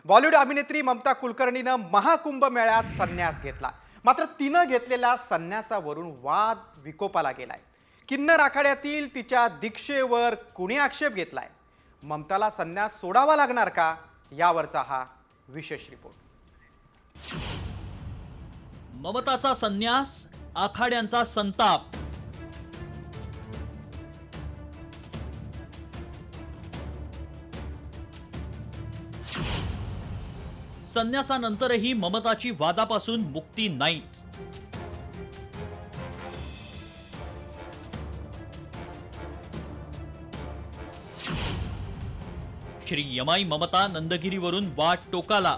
बॉलिवूड अभिनेत्री ममता कुलकर्णीनं महाकुंभ मेळ्यात संन्यास घेतला. मात्र तिनं घेतलेल्या संन्यासावरून वाद विकोपाला गेलाय. किन्नर आखाड्यातील तिच्या दीक्षेवर कुणी आक्षेप घेतलाय? ममताला संन्यास सोडावा लागणार का? यावरचा हा विशेष रिपोर्ट. ममताचा संन्यास, आखाड्यांचा संताप. संन्यासानंतरही ममताची वादापासून मुक्ती नाहीच. श्री यमाई ममता नंदगिरीवरून वाद टोकाला.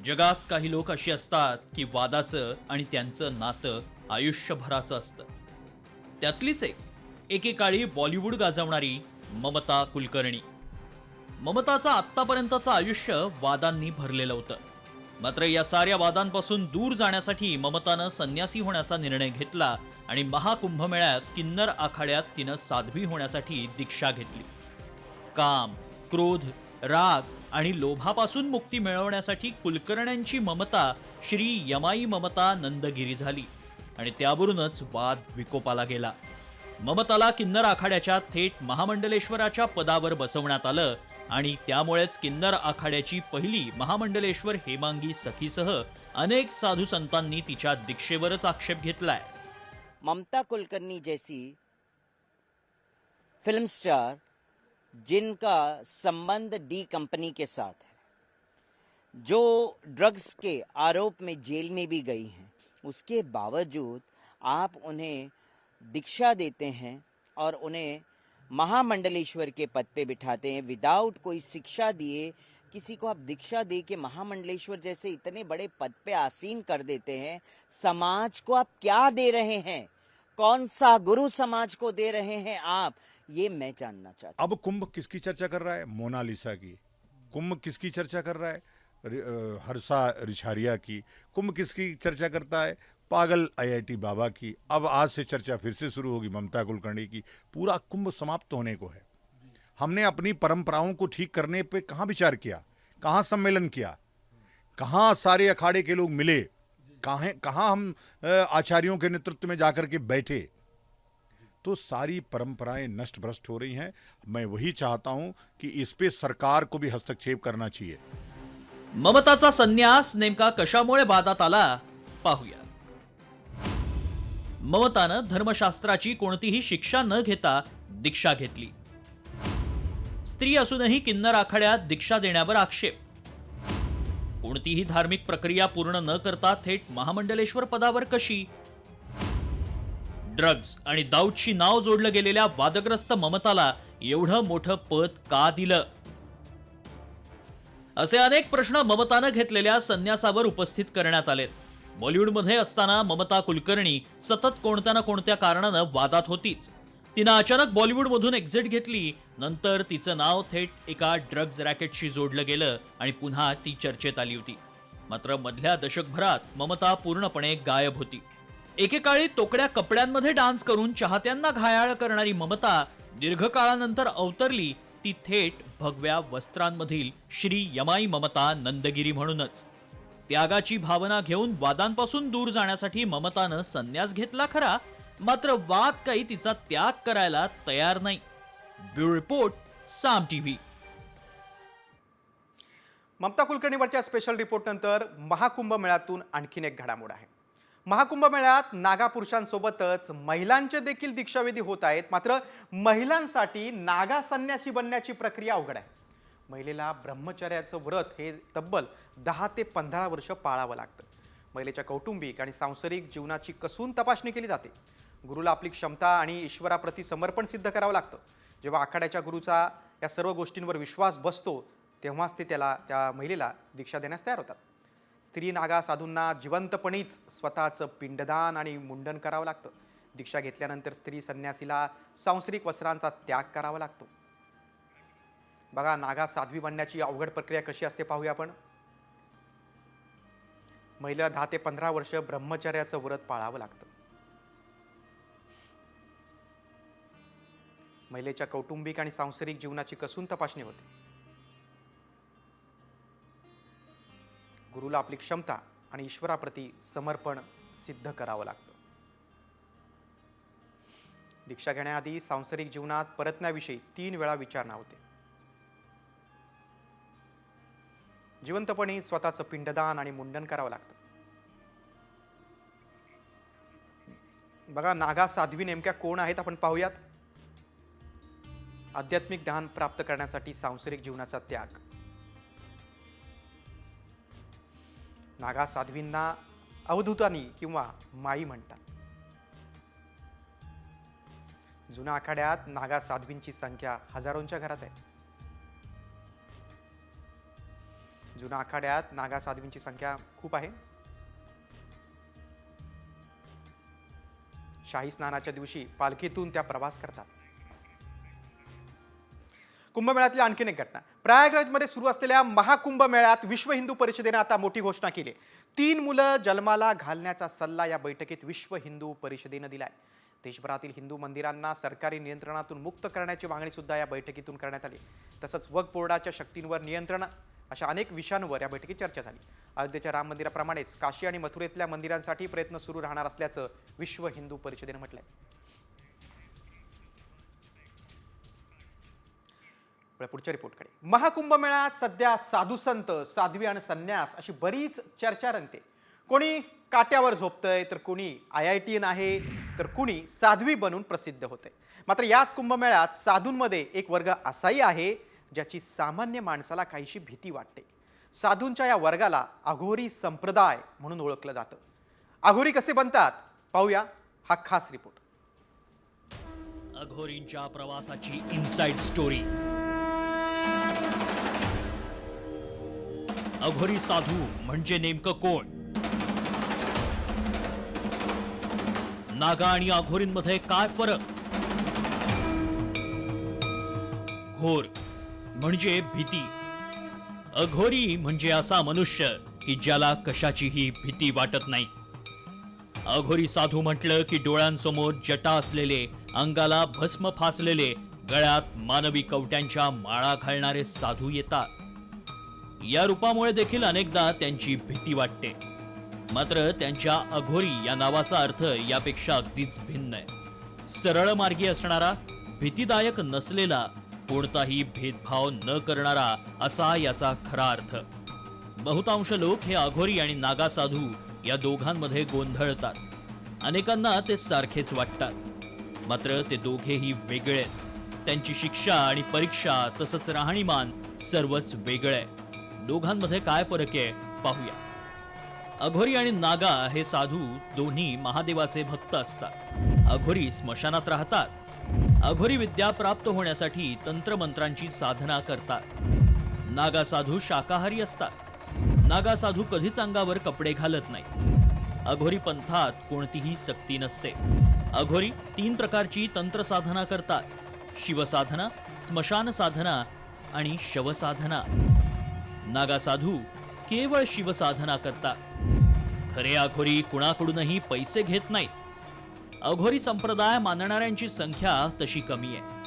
जगात काही लोक अशी असतात की वादाचं आणि त्यांचं नातं आयुष्यभराचं असतं. त्यातलीच एकेकाळी बॉलिवूड गाजवणारी ममता कुलकर्णी. ममताचं आत्तापर्यंतचं आयुष्य वादांनी भरलेलं होतं. मात्र या साऱ्या वादांपासून दूर जाण्यासाठी ममतानं संन्यासी होण्याचा निर्णय घेतला आणि महाकुंभमेळ्यात किन्नर आखाड्यात तिनं साध्वी होण्यासाठी दीक्षा घेतली. काम, क्रोध, राग आणि लोभापासून मुक्ती मिळवण्यासाठी कुलकर्ण्यांची ममता श्री यमाई ममता नंदगिरी झाली आणि त्यावरूनच वाद विकोपाला गेला. ममताला किन्नर आखाड्याच्या थेट महामंडलेश्वराच्या पदावर बसवण्यात आलं आणि त्यामुळेच किन्नर आखाड्याची पहिली महामंडलेश्वर हेमांगी सखीसह अनेक साधू संतांनी तिच्या दीक्षेवरच आक्षेप घेतलाय. ममता कुलकर्णी जैसी फिल्म स्टार जिनका संबंध डी कंपनी के साथ है, जो ड्रग्स के आरोप में जेल में भी गई हैं, उसके बावजूद आप उन्हें दीक्षा देते हैं और उन्हें महामंडलेश्वर के पद पे बिठाते हैं विदाउट कोई शिक्षा दिए. किसी को आप दीक्षा दे के महामंडलेश्वर जैसे इतने बड़े पद पे आसीन कर देते हैं. समाज को आप क्या दे रहे हैं? कौन सा गुरु समाज को दे रहे हैं आप? ये मैं जानना चाहता हूं. अब कुंभ किसकी चर्चा कर रहा है? मोनालिसा की. कुंभ किसकी चर्चा कर रहा है? हर्षा रिछारिया की. कुंभ किसकी चर्चा करता है? पागल आईआईटी बाबा की. अब आज से चर्चा फिर से शुरू होगी ममता कुलकर्णी की. पूरा कुंभ समाप्त होने को है. हमने अपनी परंपराओं को ठीक करने पे कहाँ विचार किया, कहाँ सम्मेलन किया, कहाँ सारे अखाड़े के लोग मिले, कहाँ हम आचार्यों के नेतृत्व में जाकर के बैठे. तो सारी परंपराएं नष्ट भ्रष्ट हो रही हैं. मैं वही चाहता हूं कि इस पे सरकार को भी हस्तक्षेप करना चाहिए. ममताचा संन्यास नेमका कशामुळे वादात आला पाहूया. ममतानं धर्मशास्त्राची कोणतीही शिक्षा न घेता दीक्षा घेतली. स्त्री असूनही किन्नर आखाड्यात दीक्षा देण्यावर आक्षेप. कोणतीही धार्मिक प्रक्रिया पूर्ण न करता थेट महामंडलेश्वर पदावर कशी? ड्रग्ज आणि दाऊदशी नाव जोडलं गेलेल्या वादग्रस्त ममताला एवढं मोठं पद का दिलं? असे अनेक प्रश्न ममतानं घेतलेल्या संन्यासावर उपस्थित करण्यात आलेत. बॉलिवूडमध्ये असताना ममता कुलकर्णी सतत कोणत्या ना कोणत्या कारणानं वादात होतीच. तिनं अचानक बॉलिवूडमधून एक्झिट घेतली. नंतर तिचं नाव थेट एका ड्रग्ज रॅकेटशी जोडलं गेलं आणि पुन्हा ती चर्चेत आली होती. मात्र मधल्या दशकभरात ममता पूर्णपणे गायब होती. एकेकाळी तोकड्या कपड्यांमध्ये डान्स करून चाहत्यांना घायाळ करणारी ममता दीर्घकाळानंतर अवतरली ती थेट भगव्या वस्त्रांमधील श्री यमाई ममता नंदगिरी म्हणूनच. त्यागाची भावना घेऊन वादांपासून दूर जाण्यासाठी ममतानं संन्यास घेतला खरा, मात्र वाद काही तिचा त्याग करायला तयार नाही. ब्युरो रिपोर्ट, साम टीव्ही. ममता कुलकर्णीवरच्या स्पेशल रिपोर्ट नंतर महाकुंभ मेळ्यातून आणखीन एक घडामोड आहे. महाकुंभ मेळ्यात नागा पुरुषांसोबतच महिलांचे देखील दीक्षाविधी होत आहेत. मात्र महिलांसाठी नागा संन्यासी बनण्याची प्रक्रिया अवघड आहे. महिलेला ब्रह्मचर्याचं व्रत हे तब्बल 10 ते 15 वर्ष पाळावं लागतं. महिलेच्या कौटुंबिक आणि सांसारिक जीवनाची कसून तपासणी केली जाते. गुरुला आपली क्षमता आणि ईश्वराप्रती समर्पण सिद्ध करावं लागतं. जेव्हा आखाड्याच्या गुरुचा या सर्व गोष्टींवर विश्वास बसतो तेव्हाच ते त्या महिलेला दीक्षा देण्यास तयार होतात. स्त्री नागा साधूंना जिवंतपणीच स्वतःचं पिंडदान आणि मुंडन करावं लागतं. दीक्षा घेतल्यानंतर स्त्री संन्यासीला सांसारिक वस्त्रांचा त्याग करावा लागतो. बघा, नागा साध्वी बनण्याची अवघड प्रक्रिया कशी असते पाहूया आपण. महिलेला 10 ते 15 वर्ष ब्रह्मचर्याचं व्रत पाळावं लागतं. महिलेच्या कौटुंबिक आणि सांसारिक जीवनाची कसून तपासणी होते. गुरुला आपली क्षमता आणि ईश्वराप्रती समर्पण सिद्ध करावं लागतं. दीक्षा घेण्याआधी सांसारिक जीवनात परतण्याविषयी 3 वेळा विचारणा होते. जिवंतपणी स्वतःचं पिंडदान आणि मुंडन करावं लागतं. बघा, नागा साध्वी नेमक्या कोण आहेत आपण पाहूयात. आध्यात्मिक ध्यान प्राप्त करण्यासाठी सांसारिक जीवनाचा त्याग. नागा साध्वींना अवधूतानी किंवा माई म्हणतात. जुन्या आखाड्यात नागा साध्वींची संख्या हजारोंच्या घरात आहे. जुन्या आखाड्यात नागा साध्वींची संख्या खूप आहे. शाही स्नानाच्या दिवशी पालखीतून त्या प्रवास करतात. कुंभमेळ्यातली आणखीन एक घटना. प्रयागराजमध्ये सुरू असलेल्या महाकुंभमेळ्यात विश्व हिंदू परिषदेने आता मोठी घोषणा केली. 3 मुलं जन्माला घालण्याचा सल्ला या बैठकीत विश्व हिंदू परिषदेनं दिलाय. देशभरातील हिंदू मंदिरांना सरकारी नियंत्रणातून मुक्त करण्याची मागणी सुद्धा या बैठकीतून करण्यात आली. तसंच वक्फ बोर्डाच्या शक्तींवर नियंत्रण अशा अनेक विषयांवर या बैठकीत चर्चा झाली. अयोध्येच्या राम मंदिराप्रमाणेच काशी आणि मथुरेतल्या मंदिरांसाठी प्रयत्न सुरू राहणार असल्याचं विश्व हिंदू परिषदेनं म्हटलंय. पुढच्या रिपोर्टकडे. महाकुंभमेळ्यात सध्या साधू संत, साध्वी आणि संन्यास अशी बरीच चर्चा रंगते. कोणी काट्यावर झोपतंय, तर कोणी IITN आहे, तर कोणी साध्वी बनून प्रसिद्ध होते. मात्र याच कुंभमेळ्यात साधूंमध्ये एक वर्ग असाही आहे ज्याची सामान्य माणसाला काहीशी भीती वाटते. साधूंच्या या वर्गाला अघोरी संप्रदाय म्हणून ओळखलं जातं. अघोरी कसे बनतात पाहूया हा खास रिपोर्ट. अघोरींच्या प्रवासाची इनसाइड स्टोरी. अघोरी साधू म्हणजे नेमकं कोण? नागा आणि अघोरींमध्ये काय फरक? घोर म्हणजे भीती. अघोरी म्हणजे असा मनुष्य की ज्याला कशाचीही भीती वाटत नाही. अघोरी साधू म्हटलं की डोळ्यांसमोर जटा असलेले, अंगाला भस्म फासलेले, गळ्यात मानवी कवट्यांच्या माळा घालणारे साधू येतात. या रूपामुळे देखील अनेकदा त्यांची भीती वाटते. मात्र त्यांच्या अघोरी या नावाचा अर्थ यापेक्षा अगदीच भिन्न आहे. सरळ मार्गी असणारा, भीतीदायक नसलेला, कोणताही भेदभाव न करणारा असा याचा खरा अर्थ. बहुतांश लोक हे अघोरी आणि नागा साधू या दोघांमध्ये गोंधळतात. अनेकांना ते सारखेच वाटतात. मात्र ते दोघेही वेगळे आहेत. त्यांची शिक्षा आणि परीक्षा तसंच राहणीमान सर्वच वेगळं आहे. दोघांमध्ये काय फरक आहे पाहूया. अघोरी आणि नागा हे साधू दोन्ही महादेवाचे भक्त असतात. अघोरी स्मशानात राहतात. अघोरी विद्या प्राप्त होण्यासाठी तंत्रमंत्रांची साधना करतात. नागा साधू शाकाहारी असतात. नागा साधू कधीच अंगावर कपडे घालत नाही. अघोरी पंथात कोणतीही सक्ती नसते. अघोरी 3 प्रकारची तंत्र साधना करतात: शिवसाधना, स्मशान साधना आणि शवसाधना. नागा साधू केवळ शिवसाधना करतात. खरे अघोरी कुणाकडूनही पैसे घेत नाहीत. अघोरी संप्रदाय मानणाऱ्यांची संख्या तशी कमी आहे.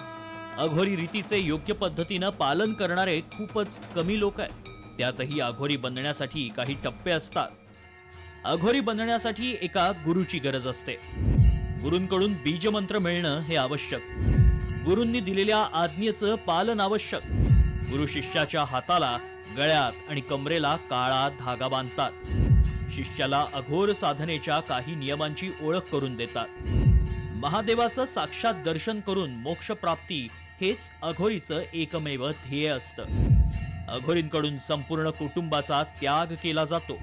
अघोरी रीतीचे योग्य पद्धतीनं पालन करणारे खूपच कमी लोक आहेत. त्यातही अघोरी बनण्यासाठी काही टप्पे असतात. अघोरी बनण्यासाठी एका गुरुची गरज असते. गुरूंकडून बीजमंत्र मिळणं हे आवश्यक. गुरूंनी दिलेल्या आज्ञेचं पालन आवश्यक. गुरु शिष्याच्या हाताला, गळ्यात आणि कमरेला काळा धागा बांधतात. शिष्याला अघोर साधनेच्या काही नियमांची ओळख करून देतात. महादेवाचं साक्षात दर्शन करून मोक्ष प्राप्ती हेच अघोरीचं एकमेव ध्येय असतं. अघोरींकडून संपूर्ण कुटुंबाचा त्याग केला जातो.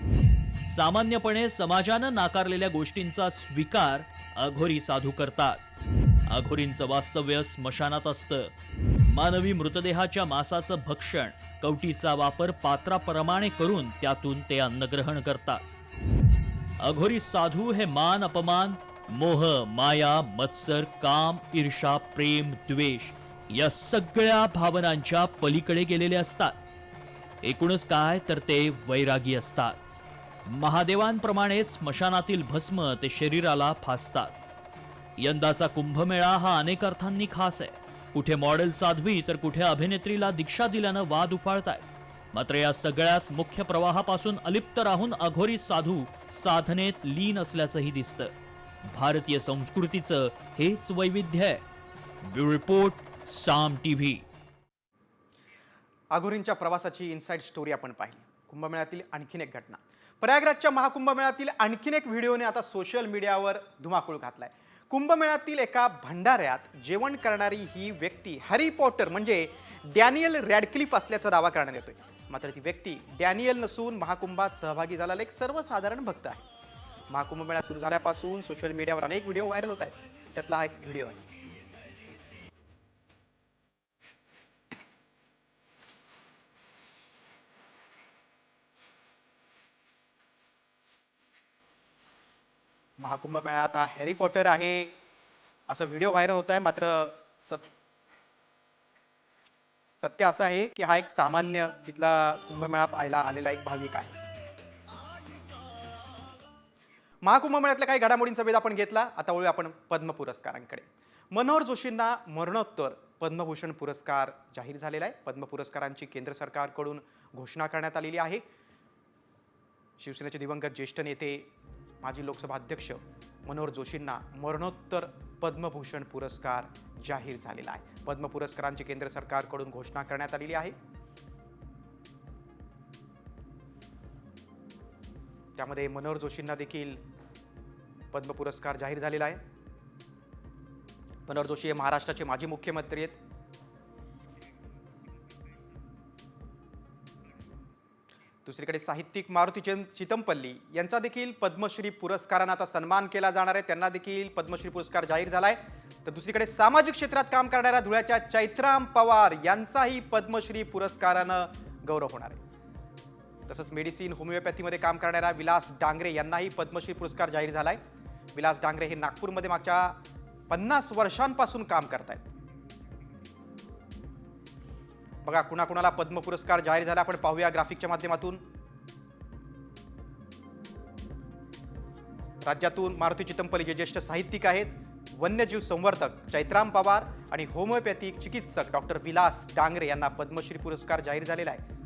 सामान्यपणे समाजानं नाकारलेल्या गोष्टींचा स्वीकार अघोरी साधू करतात. अघोरींचं वास्तव्य स्मशानात असतं. मानवी मृतदेहाच्या मांसाचं भक्षण, कवटीचा वापर पात्राप्रमाणे करून त्यातून ते अन्नग्रहण करतात. अघोरी साधू हे मान, अपमान, मोह, माया, मत्सर, काम, ईर्षा, प्रेम, द्वेष या सगळ्या भावनांच्या पलीकडे गेलेले असतात. एकूणच काय तर ते वैरागी असतात. महादेवांप्रमाणेच स्मशानातील भस्म ते शरीराला फासतात. यंदाचा कुंभमेळा हा अनेक अर्थांनी खास आहे. कुठे मॉडेल साध्वी तर कुठे अभिनेत्रीला दीक्षा दिल्यानं वाद उफाळतायत। मात्र या सगळ्यात मुख्य प्रवाहापासून अलिप्त राहून अघोरी साधू साधनेत लीन असल्याचंही दिसतं। भारतीय संस्कृतीचं हेच वैविध्य आहे। ब्युरो रिपोर्ट, साम टीव्ही। अघोरींच्या प्रवासाची इनसाइड स्टोरी आपण पाहिली। कुंभमेळ्यातील आणखीन एक घटना, प्रयागराजच्या महाकुंभमेळ्यातील आणखीन एक व्हिडिओने आता सोशल मीडियावर धुमाकूळ घातलाय। कुंभमेळ्यातील एका भंडाऱ्यात जेवण करणारी ही व्यक्ती हॅरी पॉटर म्हणजे डॅनियल रॅडक्लिफ असल्याचा दावा करण्यात येतोय। मात्र ती व्यक्ती डॅनियल नसून महाकुंभात सहभागी झालेला एक सर्वसाधारण भक्त आहे। महाकुंभमेळा सुरू झाल्यापासून सोशल मीडियावर अनेक व्हिडिओ व्हायरल होत आहेत, त्यातला हा एक व्हिडिओ आहे। महाकुंभ मेळ्यात हा हॅरी पॉटर आहे असा व्हिडिओ व्हायरल होत आहे। मात्र सत्य असं आहे की हा एक सामान्य तिथला कुंभमेळा पाहायला आलेला एक भाविक आहे। महाकुंभ मेळ्यातल्या काही घडामोडींचा वेध आपण घेतला। आता वळूया आपण पद्म पुरस्कारांकडे। मनोहर जोशींना मरणोत्तर पद्मभूषण पुरस्कार जाहीर झालेला आहे। पद्म पुरस्कारांची केंद्र सरकारकडून घोषणा करण्यात आलेली आहे। शिवसेनेचे दिवंगत ज्येष्ठ नेते माजी लोकसभा अध्यक्ष मनोहर जोशींना मरणोत्तर पद्मभूषण पुरस्कार जाहीर झालेला आहे। पद्म पुरस्कारांची केंद्र सरकारकडून घोषणा करण्यात आलेली आहे। त्यामध्ये मनोहर जोशींना देखील पद्म पुरस्कार जाहीर झालेला आहे। मनोहर जोशी हे महाराष्ट्राचे माजी मुख्यमंत्री आहेत। दुसरीकडे साहित्यिक मारुतीचंद चितमपल्ली यांचा देखील पद्मश्री पुरस्काराने आता सन्मान केला जाणार आहे। त्यांना देखील पद्मश्री पुरस्कार जाहीर झालाय। तर दुसरीकडे सामाजिक क्षेत्रात काम करणाऱ्या धुळ्याच्या चैत्राम पवार यांचाही पद्मश्री पुरस्काराने गौरव होणार आहे। तसंच मेडिसिन होमिओपॅथीमध्ये काम करणाऱ्या विलास डांगरे यांनाही पद्मश्री पुरस्कार जाहीर झालाय। विलास डांगरे हे नागपूरमध्ये मागच्या 50 वर्षांपासून काम करतायत। बघा कुणाकुणाला पद्म पुरस्कार जाहीर झाला आपण पाहूया ग्राफिकच्या माध्यमातून। राज्यातून मारुती चितमपल्ली जे ज्येष्ठ साहित्यिक आहेत, वन्यजीव संवर्धक चैत्राम पवार आणि होमिओपॅथिक चिकित्सक डॉक्टर विलास डांगरे यांना पद्मश्री पुरस्कार जाहीर झालेला आहे।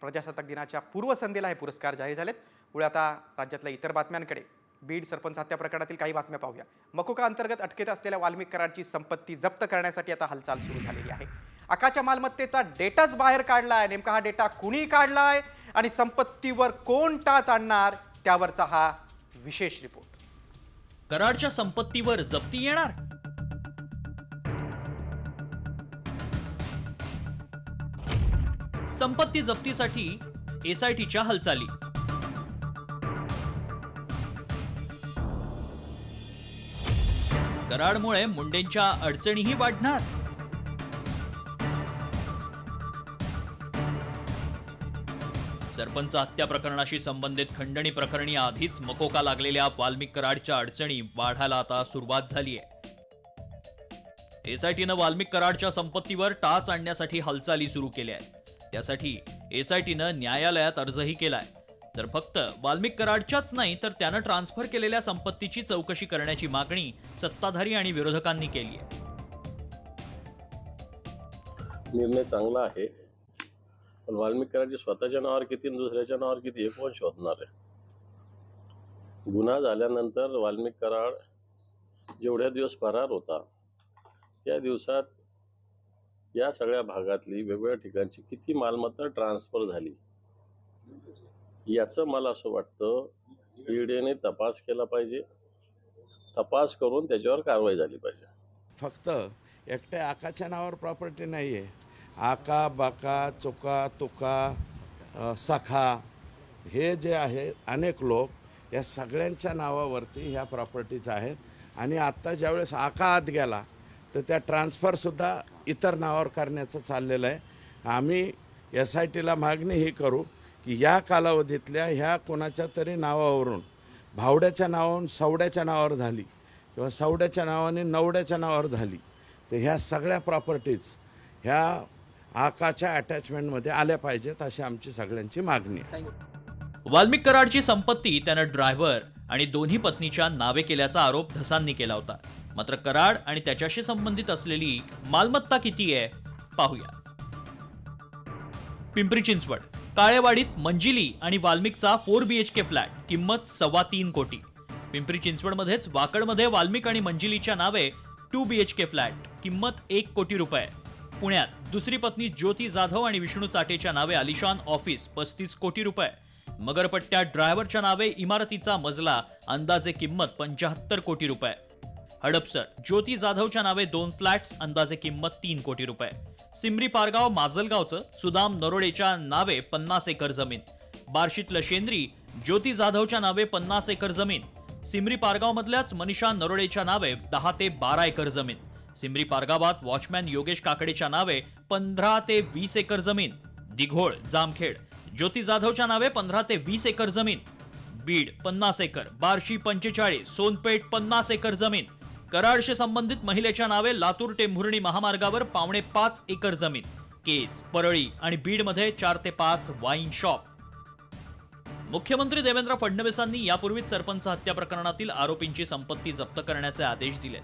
प्रजासत्ताक दिनाच्या पूर्वसंध्येला हे पुरस्कार जाहीर झालेत। पुढे आता राज्यातल्या इतर बातम्यांकडे। बीड सरपंच हत्या प्रकरणातील काही बातम्या पाहूया। मकोका अंतर्गत अटकेत असलेल्या वाल्मिक कराडची संपत्ती जप्त करण्यासाठी आता हालचाल सुरू झालेली आहे। आकाच्या मालमत्तेचा डेटाच बाहेर काढलाय। नेमका हा डेटा कुणी काढलाय आणि संपत्तीवर कोण टाच आणणार त्यावरचा हा विशेष रिपोर्ट। कराडच्या संपत्तीवर जप्ती येणार? संपत्ती जप्तीसाठी एसआयटीच्या हालचाली। कराडमुळे मुंडेंच्या अडचणीही वाढणार? सरपंच हत्या प्रकरणाशी संबंधित खंडणी प्रकरणी आधीच मकोका लागलेल्या वाल्मिक कराडच्या अडचणी वाढायला आता सुरुवात झाली आहे। एसआयटीनं वाल्मिक कराडच्या संपत्तीवर टाच आणण्यासाठी हालचाली सुरू केल्या आहेत। त्यासाठी एसआयटीनं न्यायालयात अर्जही केलाय। तर फक्त वाल्मिक कराडच्याच नाही तर त्यानं ट्रान्सफर केलेल्या संपत्तीची चौकशी करण्याची मागणी सत्ताधारी आणि विरोधकांनी केली आहे। निर्णय चांगला आहे, पण वाल्मिक कराडचे स्वतःच्या नावावर किती आणि दुसऱ्याच्या नावावर किती हे कोण शोधणार आहे? गुन्हा झाल्यानंतर वाल्मिक कराड जेवढ्या दिवस फरार होता त्या दिवसात या सगळ्या भागातली वेगवेगळ्या ठिकाणची किती मालमत्ता ट्रान्सफर झाली याचं मला असं वाटतं ईडीने तपास केला पाहिजे। तपास करून त्याच्यावर कारवाई झाली पाहिजे। फक्त एकट्या आकाच्या नावावर प्रॉपर्टी नाही आहे। आका, बाका, चोका, तुका, सखा हे जे आहे अनेक लोक या सगळ्यांच्या नावावरती ह्या प्रॉपर्टीज आहेत। आणि आत्ता ज्यावेळेस आका आत गेला तर त्या ट्रान्सफरसुद्धा इतर नावावर करण्याचं चाललेलं आहे। आम्ही एसआयटीला मागणी ही करू की या कालावधीतल्या ह्या कोणाच्या तरी नावावरून भावड्याच्या नावावरून सवड्याच्या नावावर झाली किंवा सवड्याच्या नावाने नवड्याच्या नावावर झाली तर ह्या सगळ्या प्रॉपर्टीज ह्या आकाच्या अटॅचमेंटमध्ये आल्या पाहिजेत अशी आमची सगळ्यांची मागणी आहे। वाल्मिक कराडची संपत्ती त्यानं ड्रायव्हर आणि दोन्ही पत्नीच्या नावे केल्याचा आरोप धसांनी केला होता। मात्र कराड आणि त्याच्याशी संबंधित असलेली मालमत्ता किती आहे पाहूया. पिंपरी चिंचवड काळेवाडीत मंजिली आणि वाल्मिकचा 4 BHK फ्लॅट, किंमत 3.25 कोटी. पिंपरी चिंचवडमध्येच वाकडमध्ये वाल्मिक आणि मंजिलीच्या नावे 2 BHK फ्लॅट, किंमत 1 कोटी रुपये. पुण्यात दुसरी पत्नी ज्योती जाधव आणि विष्णू चाटेच्या नावे आलिशान ऑफिस 35 कोटी रुपये. मगरपट्ट्यात ड्रायव्हरच्या नावे इमारतीचा मजला, अंदाजे किंमत 75 कोटी रुपये. हडपसर ज्योती जाधवच्या नावे 2 फ्लॅट्स, अंदाजे किंमत 3 कोटी रुपये. सिमरी पारगाव माजलगावचं सुदाम नरोडेच्या नावे 50 एकर जमीन. बार्शीतलं शेंद्री ज्योती जाधवच्या नावे 50 एकर जमीन. सिमरी पारगाव मधल्याच मनीषा नरोडेच्या नावे 10 ते 12 एकर जमीन. सिमरी पारगावात वॉचमॅन योगेश काकडेच्या नावे 15 ते 20 एकर जमीन. दिघोळ जामखेड ज्योती जाधवच्या नावे 15 ते 20 एकर जमीन. बीड 50 एकर, बार्शी 45, सोनपेठ 50 एकर जमीन. कराडशी संबंधित महिलेच्या नावे लातूर टेंभुर्णी महामार्गावर 5.25 एकर जमीन. केज, परळी आणि बीडमध्ये 4 ते 5 वाईन शॉप. मुख्यमंत्री देवेंद्र फडणवीसांनी यापूर्वीच सरपंच हत्या प्रकरणातील आरोपींची संपत्ती जप्त करण्याचे आदेश दिले,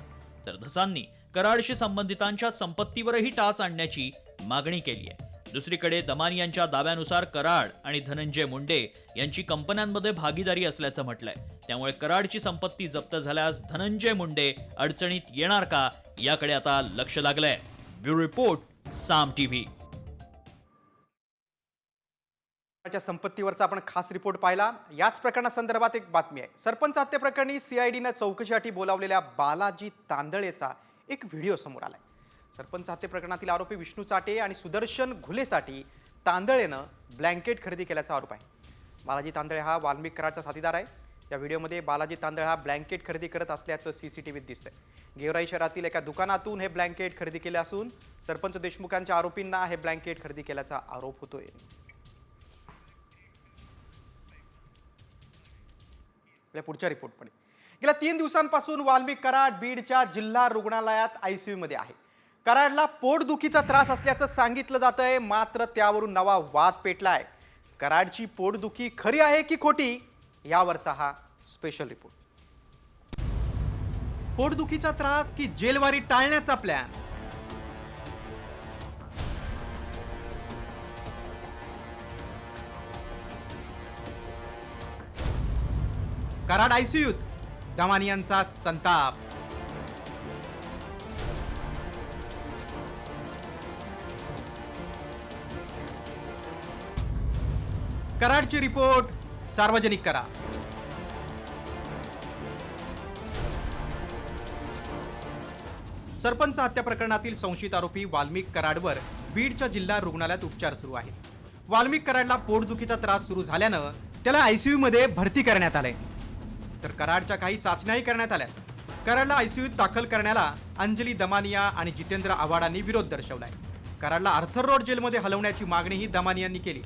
तर धसांनी कराडशी संबंधितांच्या संपत्तीवरही टाच आणण्याची मागणी केली आहे. दुसरीकडे दमानी यांच्या दाव्यानुसार कराड आणि धनंजय मुंडे यांची कंपन्यांमध्ये भागीदारी असल्याचं म्हटलंय. त्यामुळे कराडची संपत्ती जप्त झाल्यास धनंजय मुंडे अडचणीत येणार का, याकडे आता लक्ष लागलंय. ब्युरो रिपोर्ट, साम टीव्ही. च्या संपत्तीवरचा आपण खास रिपोर्ट पाहिला. याच प्रकरणासंदर्भात एक बातमी आहे. सरपंच हत्येप्रकरणी CIDनं चौकशीसाठी बोलावलेल्या बालाजी तांदळेचा एक व्हिडिओ समोर आलाय. सरपंच हत्ये प्रकरणातील आरोपी विष्णू चाटे आणि सुदर्शन घुलेसाठी तांदळेनं ब्लँकेट खरेदी केल्याचा आरोप आहे. बालाजी तांदळे हा वाल्मिक कराडचा साथीदार आहे. या व्हिडिओमध्ये बालाजी तांदळे हा ब्लँकेट खरेदी करत असल्याचं CCTVत दिसतंय. गेवराई शहरातील एका दुकानातून हे ब्लँकेट खरेदी केले असून सरपंच देशमुखांच्या आरोपींना हे ब्लँकेट खरेदी केल्याचा आरोप होतोय. पुढच्या रिपोर्टमध्ये गेल्या 3 दिवसांपासून वाल्मिक कराड बीडच्या जिल्हा रुग्णालयात ICU मध्ये आहे. कराडला पोटदुखीचा त्रास असल्याचं सांगितलं जातंय, मात्र त्यावरून नवा वाद पेटलाय. कराडची पोटदुखी खरी आहे की खोटी, यावरचा हा स्पेशल रिपोर्ट. पोटदुखीचा त्रास की जेलवारी टाळण्याचा प्लॅन. कराड ICUत दमानी यांचा संताप. कराडची रिपोर्ट सार्वजनिक करा. सरपंच हत्या प्रकरणातील संशयित आरोपी वाल्मिक कराडवर बीडच्या जिल्हा रुग्णालयात उपचार सुरू आहेत. वाल्मिक कराडला पोटदुखीचा त्रास सुरू झाल्यानं त्याला ICU मध्ये भरती करण्यात आलंय, तर कराडच्या काही चाचण्याही करण्यात आल्या. कराडला ICUत दाखल करण्याला अंजली दमानिया आणि जितेंद्र आव्हाडांनी विरोध दर्शवलाय. कराडला आर्थर रोड जेलमध्ये हलवण्याची मागणीही दमानियांनी केली.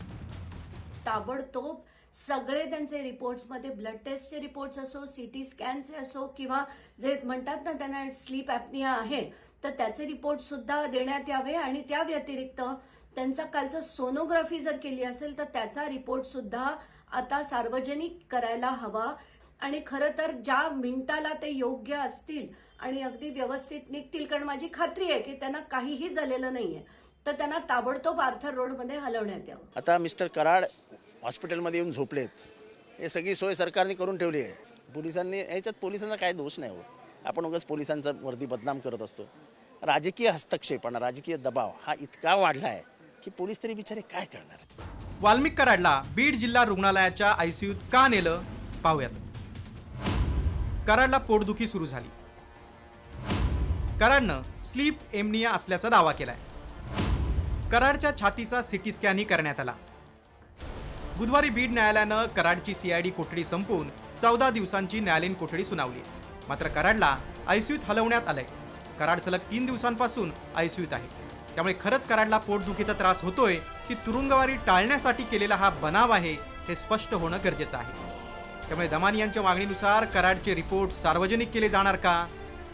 ताबडतोब सगळे त्यांचे रिपोर्ट्समध्ये ब्लड टेस्टचे रिपोर्ट्स असो, CT स्कॅनचे असो, किंवा जे म्हणतात ना त्यांना स्लीप ॲपनिया आहे, तर त्याचे रिपोर्ट सुद्धा देण्यात यावे. आणि त्या व्यतिरिक्त त्यांचा कालचं सोनोग्राफी जर केली असेल तर त्याचा रिपोर्ट सुद्धा आता सार्वजनिक करायला हवा. आणि खरं तर ज्या मिनिटाला ते योग्य असतील आणि अगदी व्यवस्थित निघतील, कारण माझी खात्री आहे की त्यांना काहीही झालेलं नाहीये, तर त्यांना ताबडतोब आर्थर रोडमध्ये हलवण्यात यावं. आता मिस्टर कराड हॉस्पिटलमध्ये येऊन झोपलेत, हे सगळी सोय सरकारने करून ठेवली आहे. पोलिसांनी याच्यात पोलिसांचा काय दोष नाही हो. आपण उगाच पोलिसांचा वरती बदनाम करत असतो. राजकीय हस्तक्षेप आणि राजकीय दबाव हा इतका वाढला आहे की पोलीस तरी बिचारे काय करणार. वाल्मिक कराडला बीड जिल्हा रुग्णालयाच्या ICUत का नेलं पाहूयात. कराडला पोटदुखी सुरू झाली. कराडनं स्लीप एमनिया असल्याचा दावा केलाय. कराडच्या छातीचा CT स्कॅनही करण्यात आला. बुधवारी बीड न्यायालयानं कराडची CID कोठडी संपवून 14 दिवसांची न्यायालयीन कोठडी सुनावली. मात्र कराडला ICUत हलवण्यात आलंय. कराड सलग 3 दिवसांपासून ICUत आहे. त्यामुळे खरंच कराडला पोटदुखीचा त्रास होतोय की तुरुंगवारी टाळण्यासाठी केलेला हा बनाव आहे, हे स्पष्ट होणं गरजेचं आहे. त्यामुळे दमानी यांच्या मागणीनुसार कराडचे रिपोर्ट सार्वजनिक केले जाणार का,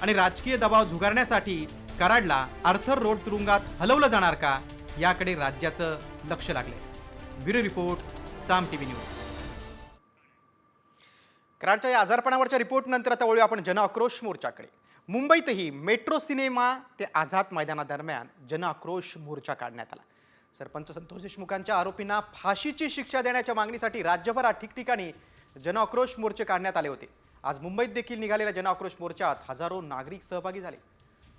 आणि राजकीय दबाव झुगारण्यासाठी कराडला आर्थर रोड तुरुंगात हलवलं जाणार का, याकडे राज्याचं लक्ष लागलंय. ब्युरो रिपोर्ट, साम टीव्ही न्यूज. कराडच्या या आजारपणावरच्या रिपोर्ट नंतर आता वळूया आपण जन आक्रोश मोर्चाकडे. मुंबईतही मेट्रो सिनेमा ते आझाद मैदानादरम्यान जनआक्रोश मोर्चा काढण्यात आला. सरपंच संतोष देशमुखांच्या आरोपींना फाशीची शिक्षा देण्याच्या मागणीसाठी राज्यभरात ठिकठिकाणी जनआक्रोश मोर्चे काढण्यात आले होते. आज मुंबईत देखील निघालेल्या जनआक्रोश मोर्चात हजारो नागरिक सहभागी झाले.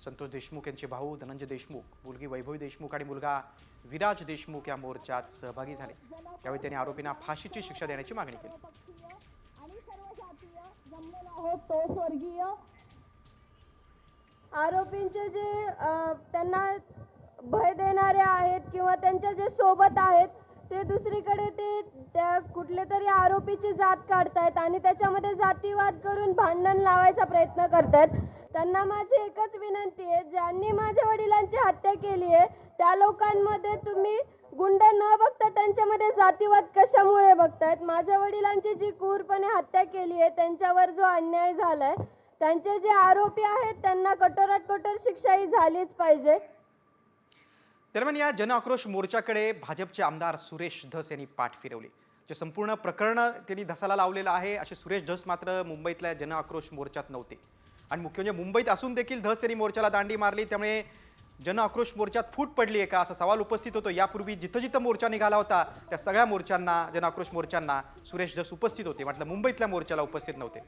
संतोष देशमुख यांचे भाऊ धनंजय देशमुख, मुलगी वैभवी देशमुख आणि मुलगा विराज देशमुख या मोर्चात सहभागी झाले. यावेळी त्यांनी आरोपींना फाशीची शिक्षा देण्याची मागणी केली. तो स्वर्गीय आरोपींचे जे त्यांना भय देणारे आहेत किंवा त्यांच्या जे सोबत आहेत ते दुसरीकडे ते त्या कुठले तरी आरोपीची जात काढतायत आणि त्याच्यामध्ये जातीवाद करून भांडण लावायचा प्रयत्न करतायत. त्यांना माझी एकच विनंती आहे, ज्यांनी माझ्या वडिलांची हत्या केली आहे त्या लोकांमध्ये तुम्ही गुंड न बघता त्यांच्यामध्ये जातीवाद कशामुळे बघतायत? माझ्या वडिलांची जी क्रूरपणे हत्या केली आहे, त्यांच्यावर जो अन्याय झालाय, त्यांचे जे आरोपी आहेत त्यांना कठोरात कठोर शिक्षा ही झालीच पाहिजे. दरम्यान या जनआक्रोश मोर्चाकडे भाजपचे आमदार सुरेश धस यांनी पाठ फिरवली. जे संपूर्ण प्रकरण त्यांनी धसाला लावलेलं आहे असे सुरेश धस मात्र मुंबईतल्या जनआक्रोश मोर्चात नव्हते. आणि मुख्य म्हणजे मुंबईत असून देखील धस यांनी मोर्चाला दांडी मारली, त्यामुळे जनआक्रोश मोर्चात फूट पडली आहे का असा सवाल उपस्थित होतो. यापूर्वी जिथं जिथं मोर्चा निघाला होता त्या सगळ्या मोर्चांना जनआक्रोश मोर्चांना सुरेश धस उपस्थित होते, म्हटलं मुंबईतल्या मोर्चाला उपस्थित नव्हते.